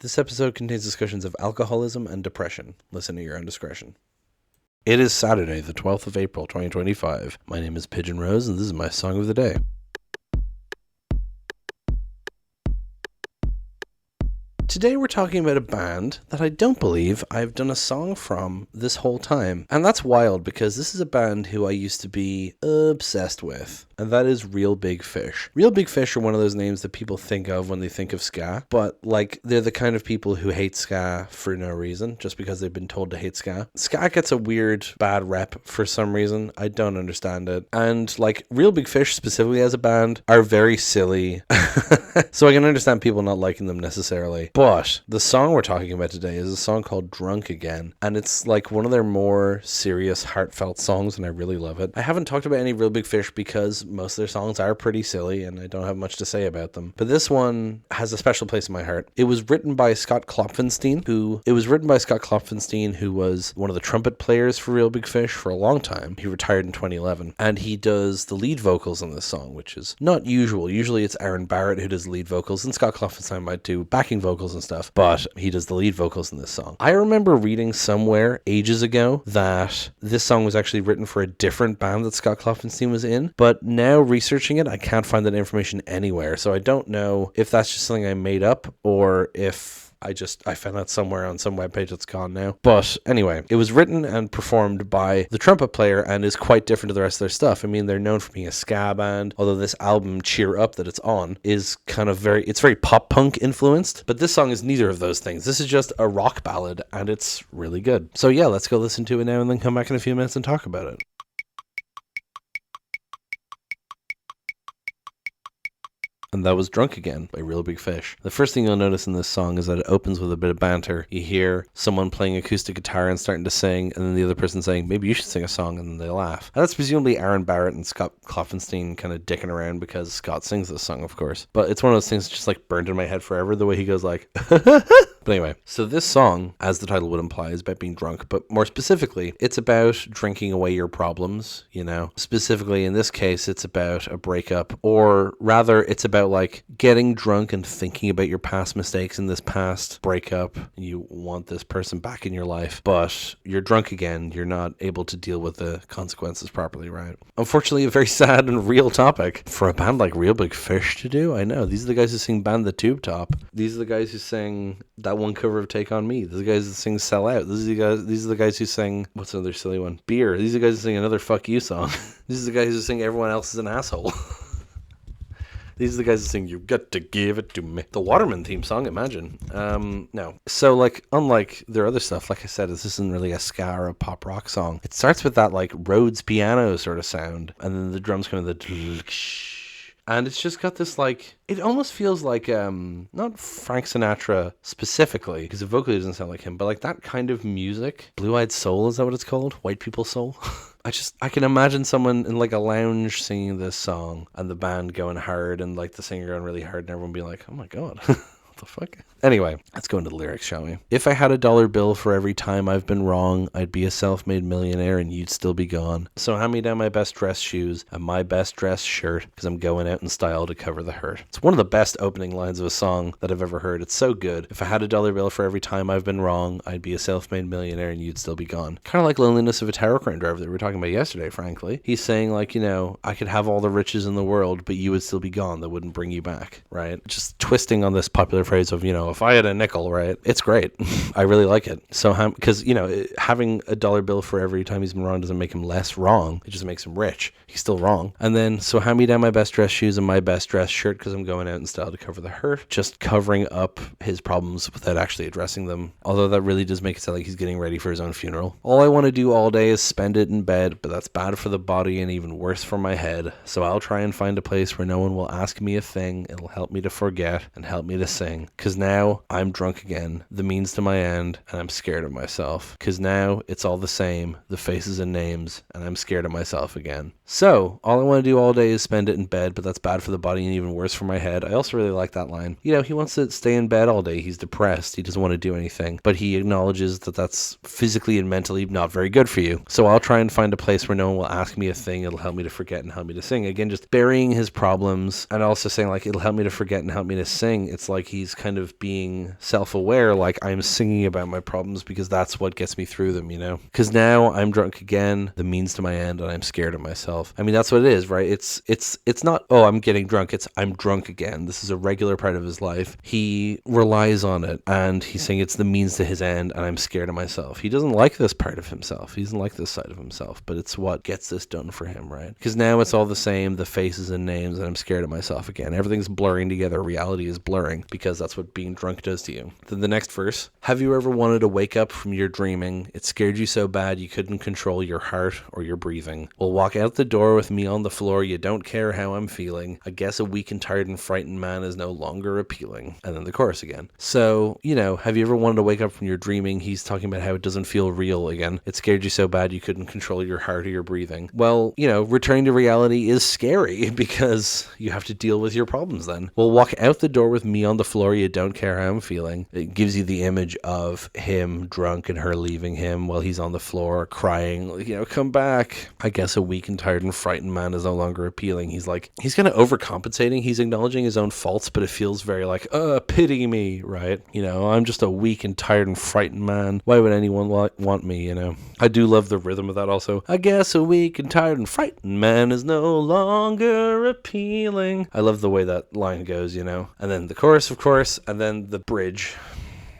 This episode contains discussions of alcoholism and depression. Listen at your own discretion. It is Saturday, the 12th of April, 2025. My name is Pigeon Rose, and this is my song of the day. Today we're talking about a band that I don't believe I've done a song from this whole time. And that's wild because this is a band who I used to be obsessed with. And that is Real Big Fish. Real Big Fish are one of those names that people think of when they think of ska. But they're the kind of people who hate ska for no reason, just because they've been told to hate ska. Ska gets a weird, bad rep for some reason. I don't understand it. And Real Big Fish specifically as a band are very silly. So I can understand people not liking them necessarily. But the song we're talking about today is a song called Drunk Again. And it's one of their more serious, heartfelt songs, and I really love it. I haven't talked about any Real Big Fish because most of their songs are pretty silly and I don't have much to say about them. But this one has a special place in my heart. It was written by Scott Klopfenstein, who was one of the trumpet players for Real Big Fish for a long time. He retired in 2011. And he does the lead vocals on this song, which is not usual. Usually it's Aaron Barrett who does lead vocals, and Scott Klopfenstein might do backing vocals and stuff, but he does the lead vocals in this song. I remember reading somewhere ages ago that this song was actually written for a different band that Scott Klopfenstein was in, but now researching it, I can't find that information anywhere, so I don't know if that's just something I made up or if I found that somewhere on some webpage that's gone now. But anyway, it was written and performed by the trumpet player and is quite different to the rest of their stuff. I mean, they're known for being a ska band, although this album, Cheer Up, that it's on, is it's very pop punk influenced. But this song is neither of those things. This is just a rock ballad and it's really good. So yeah, let's go listen to it now and then come back in a few minutes and talk about it. And that was Drunk Again by Real Big Fish. The first thing you'll notice in this song is that it opens with a bit of banter. You hear someone playing acoustic guitar and starting to sing, and then the other person saying, maybe you should sing a song, and then they laugh. And that's presumably Aaron Barrett and Scott Klopfenstein kind of dicking around because Scott sings this song, of course. But it's one of those things that just burned in my head forever, the way he goes But anyway, so this song, as the title would imply, is about being drunk, but more specifically, it's about drinking away your problems, Specifically, in this case, it's about a breakup, or rather, it's about getting drunk and thinking about your past mistakes in this past breakup. You want this person back in your life, but you're drunk again. You're not able to deal with the consequences properly, right? Unfortunately, a very sad and real topic for a band like Real Big Fish to do. I know. These are the guys who sing Band the Tube Top. These are the guys who sang that one cover of Take On Me. These are the guys who sing Sell Out. These are the guys who sing, what's another silly one? Beer. These are the guys who sing another Fuck You song. These are the guys who sing Everyone Else is an Asshole. These are the guys that sing, "You got to give it to me." The Waterman theme song, imagine. No. So, unlike their other stuff, like I said, this isn't really a ska or a pop rock song. It starts with that, Rhodes piano sort of sound, and then the drums kind of and it's just got this, it almost feels like, not Frank Sinatra specifically, because the vocally doesn't sound like him, but that kind of music. Blue-Eyed Soul, is that what it's called? White People Soul? I can imagine someone in a lounge singing this song and the band going hard and the singer going really hard and everyone being like, oh my God. The fuck? Anyway, let's go into the lyrics, shall we? If I had $1 bill for every time I've been wrong, I'd be a self-made millionaire and you'd still be gone. So hand me down my best dress shoes and my best dress shirt, because I'm going out in style to cover the hurt. It's one of the best opening lines of a song that I've ever heard. It's so good. If I had $1 bill for every time I've been wrong, I'd be a self-made millionaire and you'd still be gone. Kind of like Loneliness of a Tower Crane Driver that we were talking about yesterday, frankly. He's saying I could have all the riches in the world, but you would still be gone. That wouldn't bring you back, right? Just twisting on this popular phrase of, if I had a nickel, right? It's great. I really like it. So, because, having $1 bill for every time he's been wrong doesn't make him less wrong. It just makes him rich. He's still wrong. And then, so hand me down my best dress shoes and my best dress shirt because I'm going out in style to cover the hurt. Just covering up his problems without actually addressing them. Although that really does make it sound like he's getting ready for his own funeral. All I want to do all day is spend it in bed, but that's bad for the body and even worse for my head. So I'll try and find a place where no one will ask me a thing. It'll help me to forget and help me to sing. Because now I'm drunk again, the means to my end, and I'm scared of myself. Because now it's all the same, the faces and names, and I'm scared of myself again. So, all I want to do all day is spend it in bed, but that's bad for the body and even worse for my head. I also really like that line. He wants to stay in bed all day. He's depressed. He doesn't want to do anything. But he acknowledges that that's physically and mentally not very good for you. So I'll try and find a place where no one will ask me a thing. It'll help me to forget and help me to sing. Again, just burying his problems and also saying, it'll help me to forget and help me to sing. It's like he's kind of being being self-aware, like I'm singing about my problems because that's what gets me through them, because now I'm drunk again, the means to my end, and I'm scared of myself. I mean, that's what it is, right? It's not, oh, I'm getting drunk. It's I'm drunk again. This is a regular part of his life. He relies on it, and he's saying it's the means to his end, and I'm scared of myself. He doesn't like this part of himself. He doesn't like this side of himself, but it's what gets this done for him, right? Because now it's all the same, the faces and names, and I'm scared of myself again. Everything's blurring together. Reality is blurring because that's what being drunk does to you. Then the next verse, have you ever wanted to wake up from your dreaming? It scared you so bad you couldn't control your heart or your breathing. Well, walk out the door with me on the floor. You don't care how I'm feeling. I guess a weak and tired and frightened man is no longer appealing. And then the chorus again. So, have you ever wanted to wake up from your dreaming? He's talking about how it doesn't feel real again. It scared you so bad you couldn't control your heart or your breathing. Well, returning to reality is scary because you have to deal with your problems then. Well, walk out the door with me on the floor. You don't care how I'm feeling. It gives you the image of him drunk and her leaving him while he's on the floor crying, come back. I guess a weak and tired and frightened man is no longer appealing. He's kind of overcompensating. He's acknowledging his own faults, but it feels very like, pity me, right? I'm just a weak and tired and frightened man. Why would anyone want me, I do love the rhythm of that also. I guess a weak and tired and frightened man is no longer appealing. I love the way that line goes, And then the chorus, of course, and then the bridge,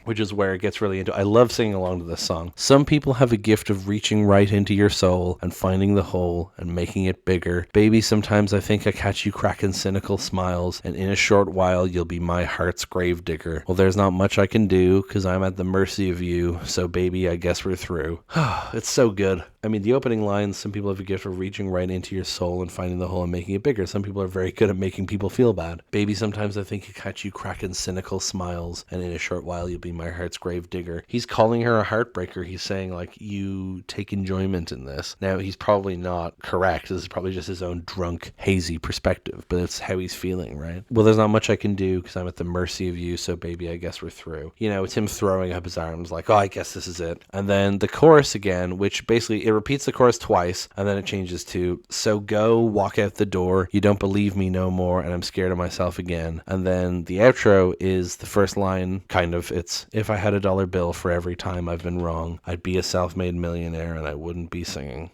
which is where it gets really into. I love singing along to this song. Some people have a gift of reaching right into your soul and finding the hole and making it bigger. Baby, sometimes I think I catch you cracking cynical smiles, and in a short while you'll be my heart's grave digger. Well, there's not much I can do, 'cause I'm at the mercy of you, so baby, I guess we're through. It's so good. I mean, the opening lines, some people have a gift of reaching right into your soul and finding the hole and making it bigger. Some people are very good at making people feel bad. Baby, sometimes I think I catch you cracking cynical smiles, and in a short while you'll be my heart's grave digger. He's calling her a heartbreaker. He's saying, you take enjoyment in this. Now, he's probably not correct. This is probably just his own drunk, hazy perspective, but it's how he's feeling, right? Well, there's not much I can do because I'm at the mercy of you, so baby, I guess we're through. It's him throwing up his arms like, oh, I guess this is it. And then the chorus again, which basically, it repeats the chorus twice, and then it changes to, so go, walk out the door, you don't believe me no more, and I'm scared of myself again. And then the outro is the first line, kind of, it's, if I had $1 bill for every time I've been wrong, I'd be a self-made millionaire and I wouldn't be singing.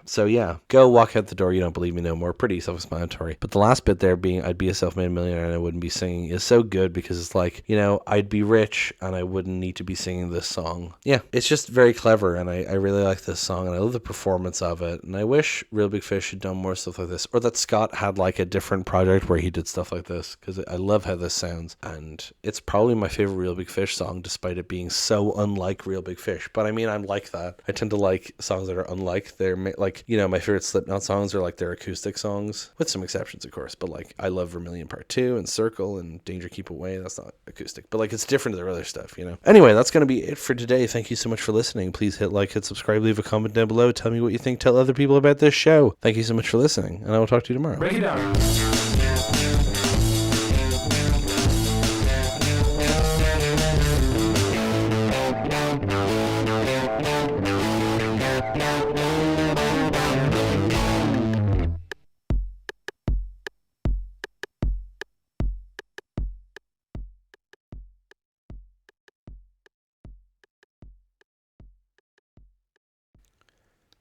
So yeah, go, walk out the door, you don't believe me no more, pretty self-explanatory. But the last bit there being, I'd be a self-made millionaire and I wouldn't be singing, is so good because it's like, I'd be rich and I wouldn't need to be singing this song. Yeah, it's just very clever, and I really like this song, and I love the performance of it, and I wish Real Big Fish had done more stuff like this, or that Scott had a different project where he did stuff like this, because I love how this sounds, and it's probably my favorite Real Big Fish song, despite it being so unlike Real Big Fish. But I mean, I'm like that. I tend to like songs that are unlike. They're my favorite Slipknot songs are their acoustic songs, with some exceptions, of course, but I love Vermilion Part 2 and Circle and Danger Keep Away. That's not acoustic, but it's different to their other stuff, Anyway, that's going to be it for today. Thank you so much for listening. Please hit like, hit subscribe, leave a comment down below. Tell me what you think. Tell other people about this show. Thank you so much for listening, and I will talk to you tomorrow. Break it down.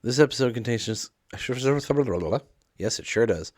This episode contains just... Yes, it sure does.